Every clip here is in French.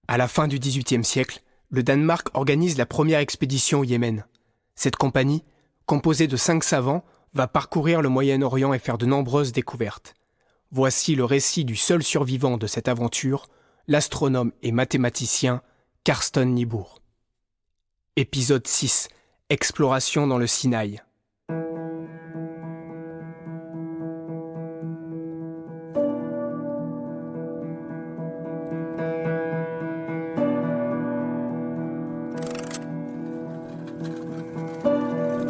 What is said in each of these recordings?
À la fin du XVIIIe siècle, le Danemark organise la première expédition au Yémen. Cette compagnie, composée de 5 savants, va parcourir le Moyen-Orient et faire de nombreuses découvertes. Voici le récit du seul survivant de cette aventure, l'astronome et mathématicien Carsten Niebuhr. Épisode 6. Exploration dans le Sinaï.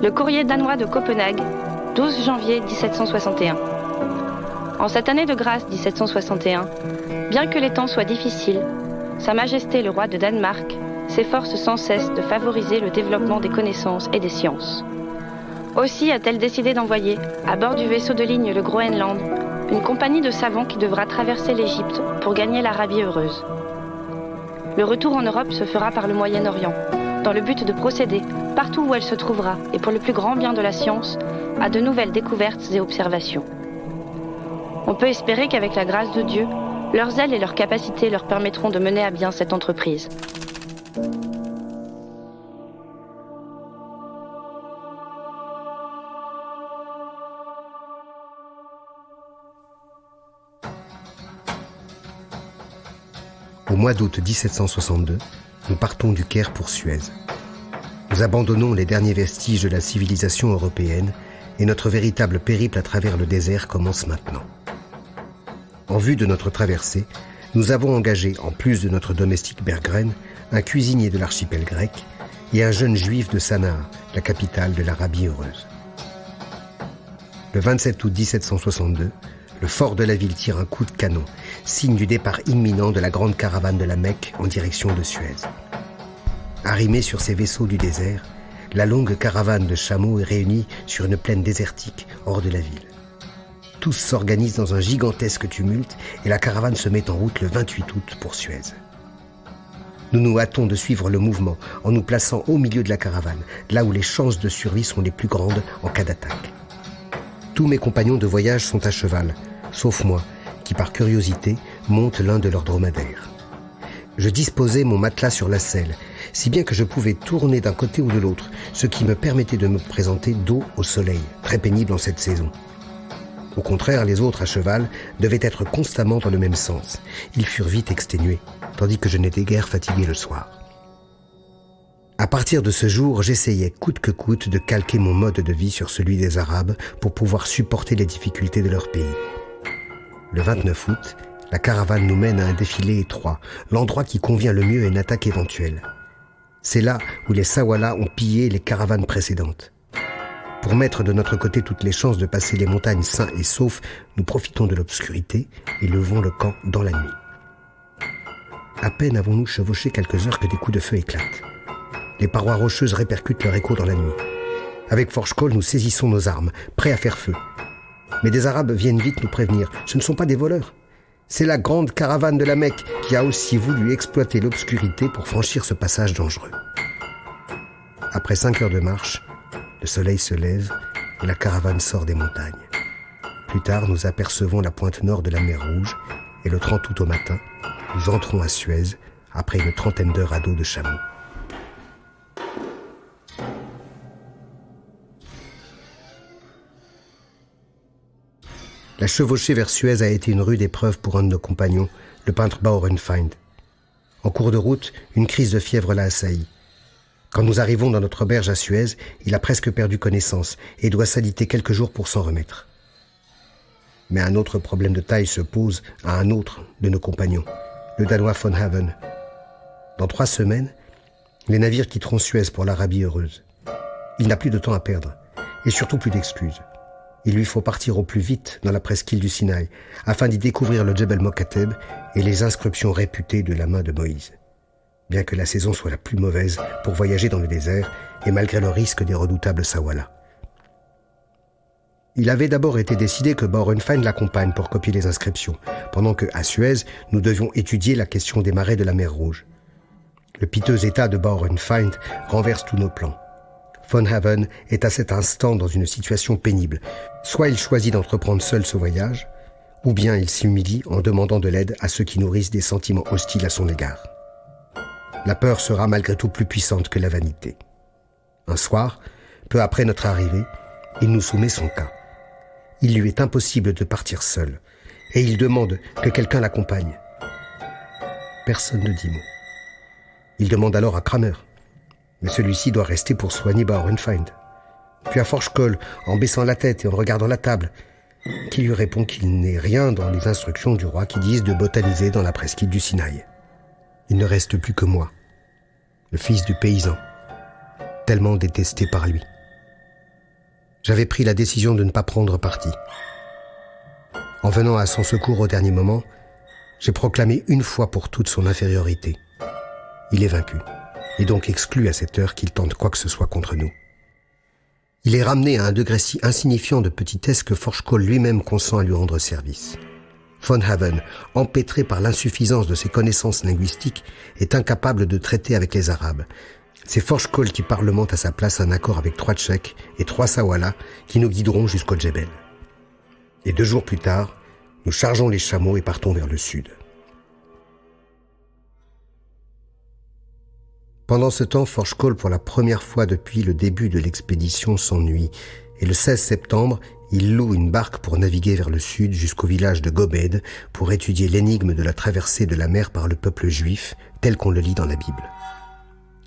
Le courrier danois de Copenhague, 12 janvier 1761. En cette année de grâce 1761, bien que les temps soient difficiles, Sa Majesté le roi de Danemark s'efforce sans cesse de favoriser le développement des connaissances et des sciences. Aussi a-t-elle décidé d'envoyer, à bord du vaisseau de ligne le Groenland, une compagnie de savants qui devra traverser l'Égypte pour gagner l'Arabie heureuse. Le retour en Europe se fera par le Moyen-Orient, dans le but de procéder, partout où elle se trouvera, et pour le plus grand bien de la science, à de nouvelles découvertes et observations. On peut espérer qu'avec la grâce de Dieu, leur zèle et leur capacité leur permettront de mener à bien cette entreprise. Au mois d'août 1762, nous partons du Caire pour Suez. Nous abandonnons les derniers vestiges de la civilisation européenne et notre véritable périple à travers le désert commence maintenant. En vue de notre traversée, nous avons engagé, en plus de notre domestique Berggren, un cuisinier de l'archipel grec et un jeune juif de Sanaa, la capitale de l'Arabie heureuse. Le 27 août 1762, le fort de la ville tire un coup de canon, signe du départ imminent de la grande caravane de la Mecque en direction de Suez. Arrimée sur ces vaisseaux du désert, la longue caravane de chameaux est réunie sur une plaine désertique hors de la ville. Tous s'organisent dans un gigantesque tumulte et la caravane se met en route le 28 août pour Suez. Nous nous hâtons de suivre le mouvement en nous plaçant au milieu de la caravane, là où les chances de survie sont les plus grandes en cas d'attaque. Tous mes compagnons de voyage sont à cheval, sauf moi, qui par curiosité monte l'un de leurs dromadaires. Je disposais mon matelas sur la selle, si bien que je pouvais tourner d'un côté ou de l'autre, ce qui me permettait de me présenter dos au soleil, très pénible en cette saison. Au contraire, les autres à cheval devaient être constamment dans le même sens. Ils furent vite exténués, tandis que je n'étais guère fatigué le soir. À partir de ce jour, j'essayais coûte que coûte de calquer mon mode de vie sur celui des Arabes pour pouvoir supporter les difficultés de leur pays. Le 29 août, la caravane nous mène à un défilé étroit, l'endroit qui convient le mieux à une attaque éventuelle. C'est là où les Sawala ont pillé les caravanes précédentes. Pour mettre de notre côté toutes les chances de passer les montagnes sains et saufs, nous profitons de l'obscurité et levons le camp dans la nuit. À peine avons-nous chevauché quelques heures que des coups de feu éclatent. Les parois rocheuses répercutent leur écho dans la nuit. Avec Forge-Call, nous saisissons nos armes, prêts à faire feu. Mais des Arabes viennent vite nous prévenir. Ce ne sont pas des voleurs. C'est la grande caravane de la Mecque qui a aussi voulu exploiter l'obscurité pour franchir ce passage dangereux. Après 5 heures de marche, le soleil se lève et la caravane sort des montagnes. Plus tard, nous apercevons la pointe nord de la mer Rouge et le 30 août au matin, nous entrons à Suez après une 30aine d'heures à dos de chameau. La chevauchée vers Suez a été une rude épreuve pour un de nos compagnons, le peintre Baurenfeind. En cours de route, une crise de fièvre l'a assailli. Quand nous arrivons dans notre auberge à Suez, il a presque perdu connaissance et doit s'aliter quelques jours pour s'en remettre. Mais un autre problème de taille se pose à un autre de nos compagnons, le Danois von Haven. Dans 3 semaines, les navires quitteront Suez pour l'Arabie heureuse. Il n'a plus de temps à perdre et surtout plus d'excuses. Il lui faut partir au plus vite dans la presqu'île du Sinaï afin d'y découvrir le Djebel Mokateb et les inscriptions réputées de la main de Moïse. Bien que la saison soit la plus mauvaise pour voyager dans le désert et malgré le risque des redoutables Sawala. Il avait d'abord été décidé que Baurenfeind l'accompagne pour copier les inscriptions, pendant que, à Suez, nous devions étudier la question des marais de la mer Rouge. Le piteux état de Baurenfeind renverse tous nos plans. Von Haven est à cet instant dans une situation pénible. Soit il choisit d'entreprendre seul ce voyage, ou bien il s'humilie en demandant de l'aide à ceux qui nourrissent des sentiments hostiles à son égard. La peur sera malgré tout plus puissante que la vanité. Un soir, peu après notre arrivée, il nous soumet son cas. Il lui est impossible de partir seul, et il demande que quelqu'un l'accompagne. Personne ne dit mot. Il demande alors à Kramer, mais celui-ci doit rester pour soigner Bauernfeind. Puis à Forchkoll, en baissant la tête et en regardant la table, qui lui répond qu'il n'est rien dans les instructions du roi qui disent de botaniser dans la presqu'île du Sinaï. Il ne reste plus que moi, le fils du paysan, tellement détesté par lui. J'avais pris la décision de ne pas prendre parti. En venant à son secours au dernier moment, j'ai proclamé une fois pour toutes son infériorité. Il est vaincu, et donc exclu à cette heure qu'il tente quoi que ce soit contre nous. Il est ramené à un degré si insignifiant de petitesse que Forchkoll lui-même consent à lui rendre service. Von Haven, empêtré par l'insuffisance de ses connaissances linguistiques, est incapable de traiter avec les Arabes. C'est Forchkoll qui parlemente à sa place un accord avec 3 Tchèques et 3 Sawala qui nous guideront jusqu'au Djebel. Et 2 jours plus tard, nous chargeons les chameaux et partons vers le sud. Pendant ce temps, Forchkoll, pour la première fois depuis le début de l'expédition, s'ennuie, et le 16 septembre, il loue une barque pour naviguer vers le sud jusqu'au village de Gobed pour étudier l'énigme de la traversée de la mer par le peuple juif, tel qu'on le lit dans la Bible.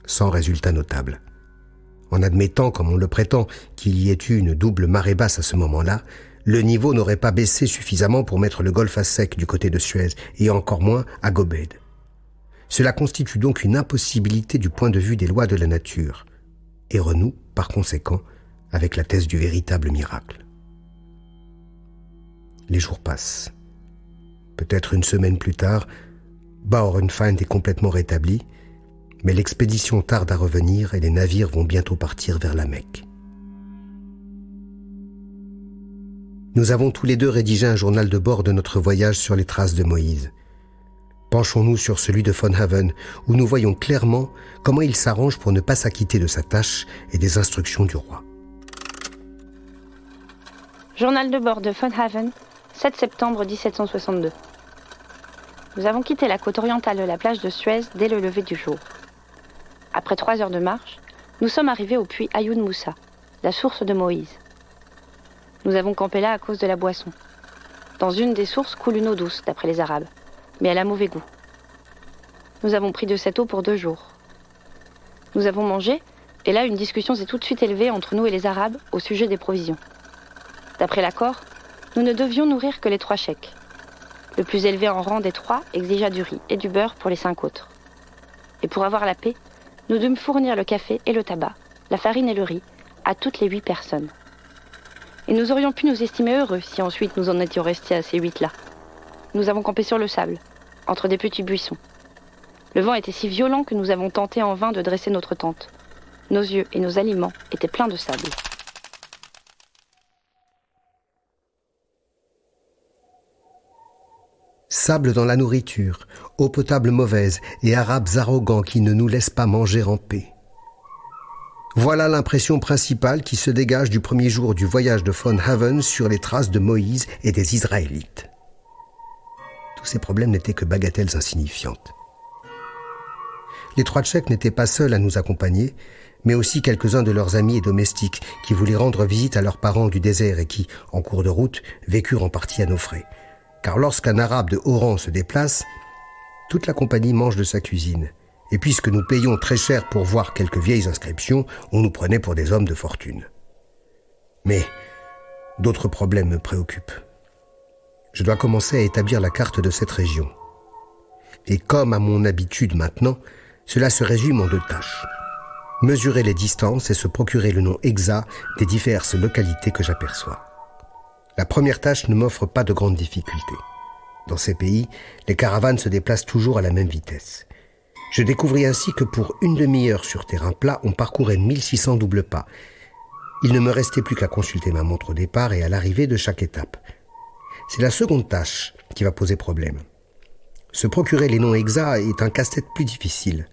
Sans résultat notable. En admettant, comme on le prétend, qu'il y ait eu une double marée basse à ce moment-là, le niveau n'aurait pas baissé suffisamment pour mettre le golfe à sec du côté de Suez, et encore moins à Gobed. Cela constitue donc une impossibilité du point de vue des lois de la nature, et renoue, par conséquent, avec la thèse du véritable miracle. Les jours passent. Peut-être une semaine plus tard, Bauernfeind est complètement rétabli, mais l'expédition tarde à revenir et les navires vont bientôt partir vers la Mecque. Nous avons tous les deux rédigé un journal de bord de notre voyage sur les traces de Moïse. Penchons-nous sur celui de Von Haven, où nous voyons clairement comment il s'arrange pour ne pas s'acquitter de sa tâche et des instructions du roi. Journal de bord de Von Haven, 7 septembre 1762. Nous avons quitté la côte orientale de la plage de Suez dès le lever du jour. Après 3 heures de marche, nous sommes arrivés au puits Ayoun Moussa, la source de Moïse. Nous avons campé là à cause de la boisson. Dans une des sources coule une eau douce, d'après les Arabes, mais elle a mauvais goût. Nous avons pris de cette eau pour 2 jours. Nous avons mangé, et là une discussion s'est tout de suite élevée entre nous et les Arabes au sujet des provisions. D'après l'accord, nous ne devions nourrir que les 3 Tchèques. Le plus élevé en rang des 3 exigea du riz et du beurre pour les 5 autres. Et pour avoir la paix, nous dûmes fournir le café et le tabac, la farine et le riz, à toutes les 8 personnes. Et nous aurions pu nous estimer heureux si ensuite nous en étions restés à ces 8-là. Nous avons campé sur le sable, entre des petits buissons. Le vent était si violent que nous avons tenté en vain de dresser notre tente. Nos yeux et nos aliments étaient pleins de sable. Sable dans la nourriture, eau potable mauvaise et Arabes arrogants qui ne nous laissent pas manger en paix. Voilà l'impression principale qui se dégage du premier jour du voyage de Von Haven sur les traces de Moïse et des Israélites. Tous ces problèmes n'étaient que bagatelles insignifiantes. Les 3 Tchèques n'étaient pas seuls à nous accompagner, mais aussi quelques-uns de leurs amis et domestiques qui voulaient rendre visite à leurs parents du désert et qui, en cours de route, vécurent en partie à nos frais. Car lorsqu'un Arabe de haut rang se déplace, toute la compagnie mange de sa cuisine. Et puisque nous payions très cher pour voir quelques vieilles inscriptions, on nous prenait pour des hommes de fortune. Mais d'autres problèmes me préoccupent. Je dois commencer à établir la carte de cette région. Et comme à mon habitude maintenant, cela se résume en 2 tâches. Mesurer les distances et se procurer le nom exact des diverses localités que j'aperçois. La première tâche ne m'offre pas de grandes difficultés. Dans ces pays, les caravanes se déplacent toujours à la même vitesse. Je découvris ainsi que pour une demi-heure sur terrain plat, on parcourait 1600 doubles pas. Il ne me restait plus qu'à consulter ma montre au départ et à l'arrivée de chaque étape. C'est la seconde tâche qui va poser problème. Se procurer les noms exacts est un casse-tête plus difficile.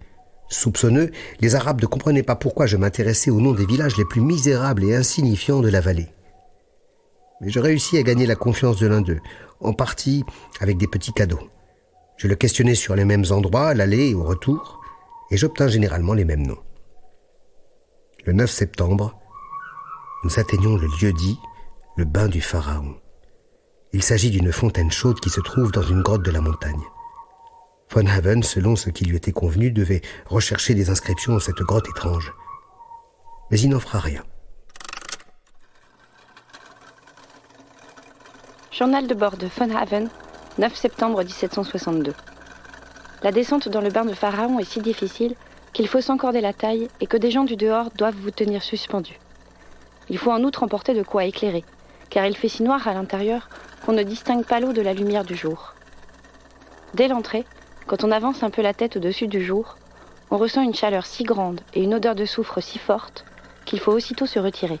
Soupçonneux, les Arabes ne comprenaient pas pourquoi je m'intéressais aux noms des villages les plus misérables et insignifiants de la vallée. Mais je réussis à gagner la confiance de l'un d'eux, en partie avec des petits cadeaux. Je le questionnais sur les mêmes endroits, à l'aller et au retour, et j'obtins généralement les mêmes noms. Le 9 septembre, nous atteignons le lieu-dit, le bain du pharaon. Il s'agit d'une fontaine chaude qui se trouve dans une grotte de la montagne. Von Haven, selon ce qui lui était convenu, devait rechercher des inscriptions dans cette grotte étrange. Mais il n'en fera rien. Journal de bord de Von Haven, 9 septembre 1762. La descente dans le bain de Pharaon est si difficile qu'il faut s'encorder la taille et que des gens du dehors doivent vous tenir suspendu. Il faut en outre emporter de quoi éclairer, car il fait si noir à l'intérieur qu'on ne distingue pas l'eau de la lumière du jour. Dès l'entrée, quand on avance un peu la tête au-dessus du jour, on ressent une chaleur si grande et une odeur de soufre si forte qu'il faut aussitôt se retirer.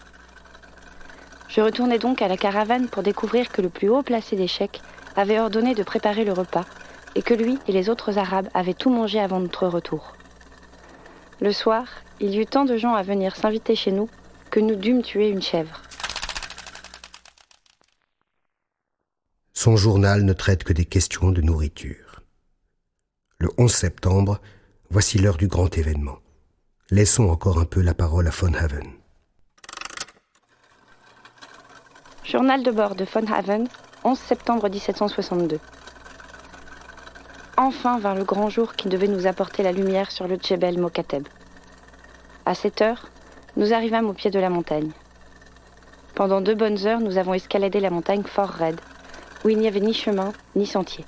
Je retournai donc à la caravane pour découvrir que le plus haut placé des cheikhs avait ordonné de préparer le repas et que lui et les autres Arabes avaient tout mangé avant notre retour. Le soir, il y eut tant de gens à venir s'inviter chez nous que nous dûmes tuer une chèvre. Son journal ne traite que des questions de nourriture. Le 11 septembre, voici l'heure du grand événement. Laissons encore un peu la parole à Von Haven. Journal de bord de Von Haven, 11 septembre 1762. Enfin vint le grand jour qui devait nous apporter la lumière sur le Djebel Mokateb. À 7 heures, nous arrivâmes au pied de la montagne. Pendant 2 bonnes heures, nous avons escaladé la montagne fort raide, où il n'y avait ni chemin ni sentier.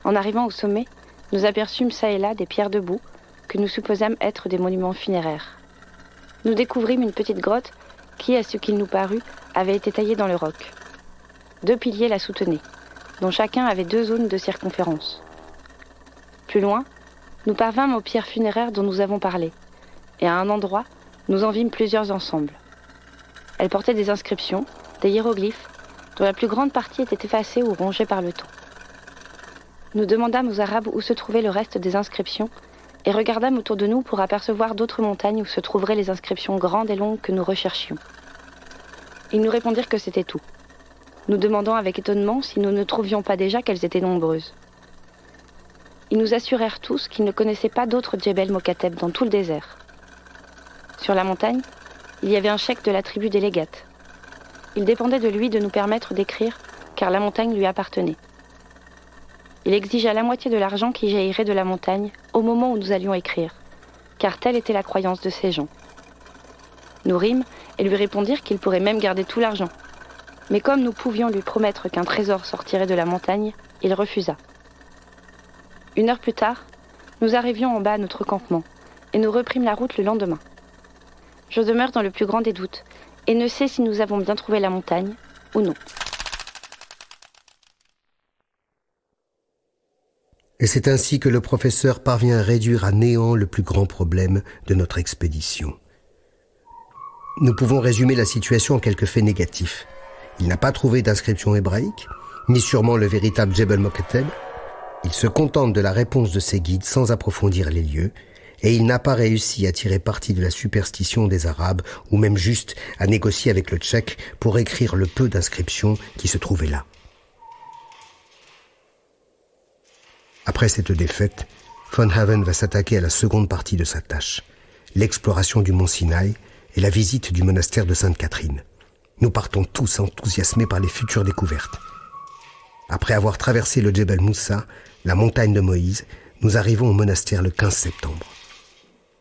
En arrivant au sommet, nous aperçûmes çà et là des pierres debout que nous supposâmes être des monuments funéraires. Nous découvrîmes une petite grotte qui, à ce qu'il nous parut, avait été taillée dans le roc. 2 piliers la soutenaient, dont chacun avait 2 zones de circonférence. Plus loin, nous parvînmes aux pierres funéraires dont nous avons parlé, et à un endroit, nous en vîmes plusieurs ensemble. Elles portaient des inscriptions, des hiéroglyphes, dont la plus grande partie était effacée ou rongée par le temps. Nous demandâmes aux Arabes où se trouvait le reste des inscriptions et regardâmes autour de nous pour apercevoir d'autres montagnes où se trouveraient les inscriptions grandes et longues que nous recherchions. Ils nous répondirent que c'était tout, nous demandant avec étonnement si nous ne trouvions pas déjà qu'elles étaient nombreuses. Ils nous assurèrent tous qu'ils ne connaissaient pas d'autres Djebel Mokateb dans tout le désert. Sur la montagne, il y avait un cheikh de la tribu des Légates. Il dépendait de lui de nous permettre d'écrire, car la montagne lui appartenait. Il exigea la moitié de l'argent qui jaillirait de la montagne au moment où nous allions écrire, car telle était la croyance de ces gens. Nous rîmes et lui répondirent qu'il pourrait même garder tout l'argent. Mais comme nous pouvions lui promettre qu'un trésor sortirait de la montagne, il refusa. 1 heure plus tard, nous arrivions en bas à notre campement et nous reprîmes la route le lendemain. Je demeure dans le plus grand des doutes et ne sais si nous avons bien trouvé la montagne ou non. Et c'est ainsi que le professeur parvient à réduire à néant le plus grand problème de notre expédition. Nous pouvons résumer la situation en quelques faits négatifs. Il n'a pas trouvé d'inscription hébraïque, ni sûrement le véritable Djebel Mokateb. Il se contente de la réponse de ses guides sans approfondir les lieux, et il n'a pas réussi à tirer parti de la superstition des Arabes, ou même juste à négocier avec le Tchèque pour écrire le peu d'inscriptions qui se trouvaient là. Après cette défaite, Von Haven va s'attaquer à la seconde partie de sa tâche, l'exploration du mont Sinaï et la visite du monastère de Sainte-Catherine. Nous partons tous enthousiasmés par les futures découvertes. Après avoir traversé le Djebel Moussa, la montagne de Moïse, nous arrivons au monastère le 15 septembre.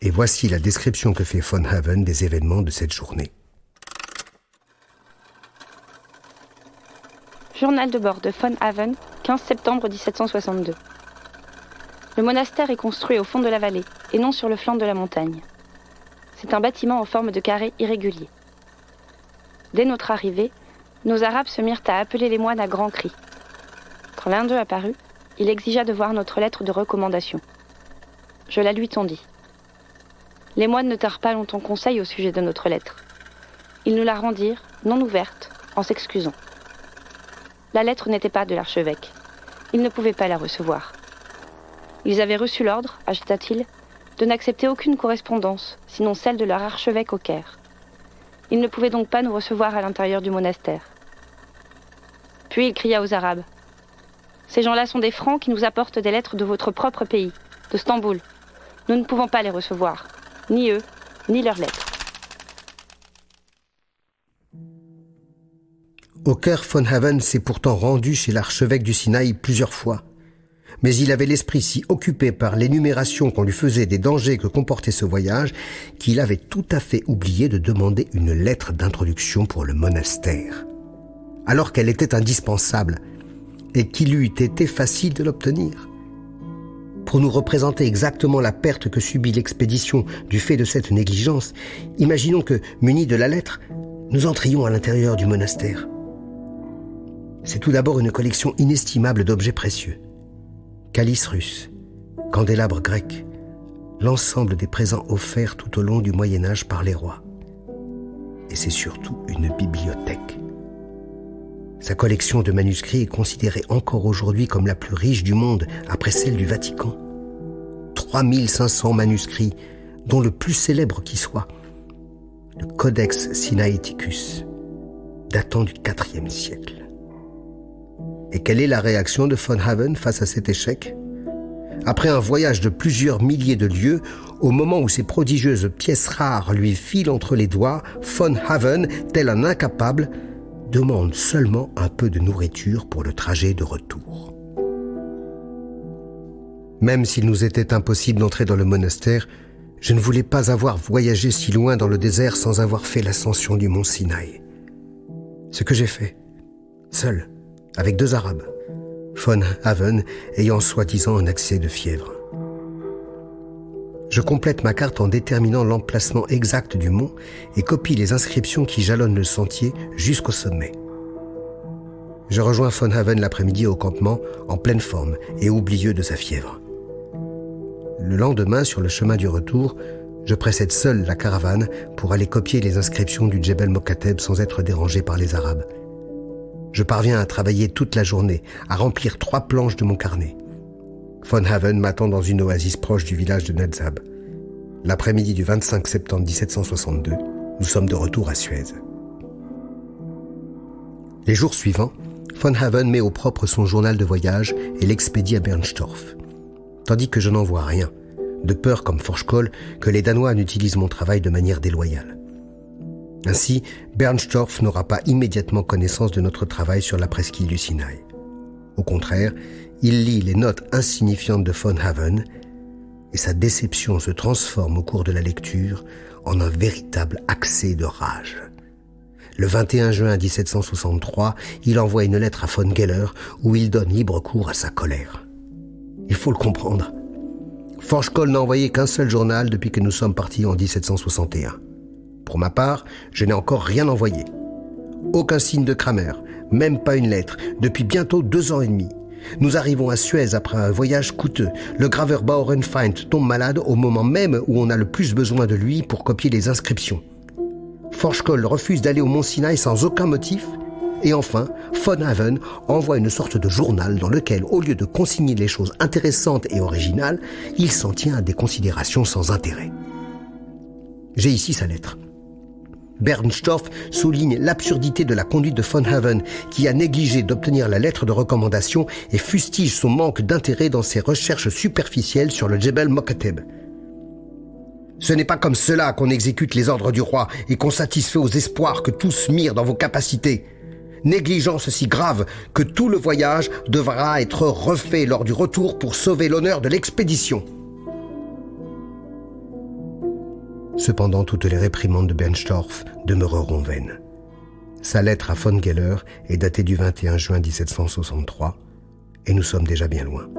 Et voici la description que fait Von Haven des événements de cette journée. Journal de bord de Von Haven, 15 septembre 1762. Le monastère est construit au fond de la vallée et non sur le flanc de la montagne. C'est un bâtiment en forme de carré irrégulier. Dès notre arrivée, nos Arabes se mirent à appeler les moines à grands cris. Quand l'un d'eux apparut, il exigea de voir notre lettre de recommandation. Je la lui tendis. Les moines ne tinrent pas longtemps conseil au sujet de notre lettre. Ils nous la rendirent, non ouverte, en s'excusant. La lettre n'était pas de l'archevêque. Ils ne pouvaient pas la recevoir. Ils avaient reçu l'ordre, ajouta-t-il, de n'accepter aucune correspondance, sinon celle de leur archevêque au Caire. Ils ne pouvaient donc pas nous recevoir à l'intérieur du monastère. Puis il cria aux Arabes. « Ces gens-là sont des Francs qui nous apportent des lettres de votre propre pays, de Stamboul. Nous ne pouvons pas les recevoir, ni eux, ni leurs lettres. Oker von Haven s'est pourtant rendu chez l'archevêque du Sinaï plusieurs fois. Mais il avait l'esprit si occupé par l'énumération qu'on lui faisait des dangers que comportait ce voyage qu'il avait tout à fait oublié de demander une lettre d'introduction pour le monastère, alors qu'elle était indispensable et qu'il eût été facile de l'obtenir. Pour nous représenter exactement la perte que subit l'expédition du fait de cette négligence, imaginons que, munis de la lettre, nous entrions à l'intérieur du monastère. C'est tout d'abord une collection inestimable d'objets précieux. Calices russes, candélabres grecs, l'ensemble des présents offerts tout au long du Moyen-Âge par les rois. Et c'est surtout une bibliothèque. Sa collection de manuscrits est considérée encore aujourd'hui comme la plus riche du monde, après celle du Vatican. 3500 manuscrits, dont le plus célèbre qui soit, le Codex Sinaiticus, datant du IVe siècle. Et quelle est la réaction de von Haven face à cet échec ? Après un voyage de plusieurs milliers de lieues, au moment où ces prodigieuses pièces rares lui filent entre les doigts, von Haven, tel un incapable, demande seulement un peu de nourriture pour le trajet de retour. Même s'il nous était impossible d'entrer dans le monastère, je ne voulais pas avoir voyagé si loin dans le désert sans avoir fait l'ascension du mont Sinaï. Ce que j'ai fait, seul, avec 2 Arabes, von Haven ayant soi-disant un accès de fièvre. Je complète ma carte en déterminant l'emplacement exact du mont et copie les inscriptions qui jalonnent le sentier jusqu'au sommet. Je rejoins von Haven l'après-midi au campement, en pleine forme et oublieux de sa fièvre. Le lendemain, sur le chemin du retour, je précède seul la caravane pour aller copier les inscriptions du Djebel Mokateb sans être dérangé par les Arabes. Je parviens à travailler toute la journée, à remplir 3 planches de mon carnet. Von Haven m'attend dans une oasis proche du village de Nadzab. L'après-midi du 25 septembre 1762, nous sommes de retour à Suez. Les jours suivants, von Haven met au propre son journal de voyage et l'expédie à Bernstorff. Tandis que je n'en vois rien, de peur, comme Forchkoll, que les Danois n'utilisent mon travail de manière déloyale. Ainsi, Bernstorff n'aura pas immédiatement connaissance de notre travail sur la presqu'île du Sinaï. Au contraire, il lit les notes insignifiantes de von Haven et sa déception se transforme au cours de la lecture en un véritable accès de rage. Le 21 juin 1763, il envoie une lettre à von Geller où il donne libre cours à sa colère. Il faut le comprendre. Forchkoll n'a envoyé qu'un seul journal depuis que nous sommes partis en 1761. Pour ma part, je n'ai encore rien envoyé. Aucun signe de Kramer, même pas une lettre, depuis bientôt 2 ans et demi. Nous arrivons à Suez après un voyage coûteux. Le graveur Baurenfeind tombe malade au moment même où on a le plus besoin de lui pour copier les inscriptions. Forchkoll refuse d'aller au mont Sinaï sans aucun motif. Et enfin, von Haven envoie une sorte de journal dans lequel, au lieu de consigner les choses intéressantes et originales, il s'en tient à des considérations sans intérêt. J'ai ici sa lettre. Bernstorff souligne l'absurdité de la conduite de von Haven, qui a négligé d'obtenir la lettre de recommandation et fustige son manque d'intérêt dans ses recherches superficielles sur le Djebel Mokateb. Ce n'est pas comme cela qu'on exécute les ordres du roi et qu'on satisfait aux espoirs que tous mirent dans vos capacités. Négligence si grave que tout le voyage devra être refait lors du retour pour sauver l'honneur de l'expédition. Cependant, toutes les réprimandes de Bernstorff demeureront vaines. Sa lettre à von Geller est datée du 21 juin 1763 et nous sommes déjà bien loin.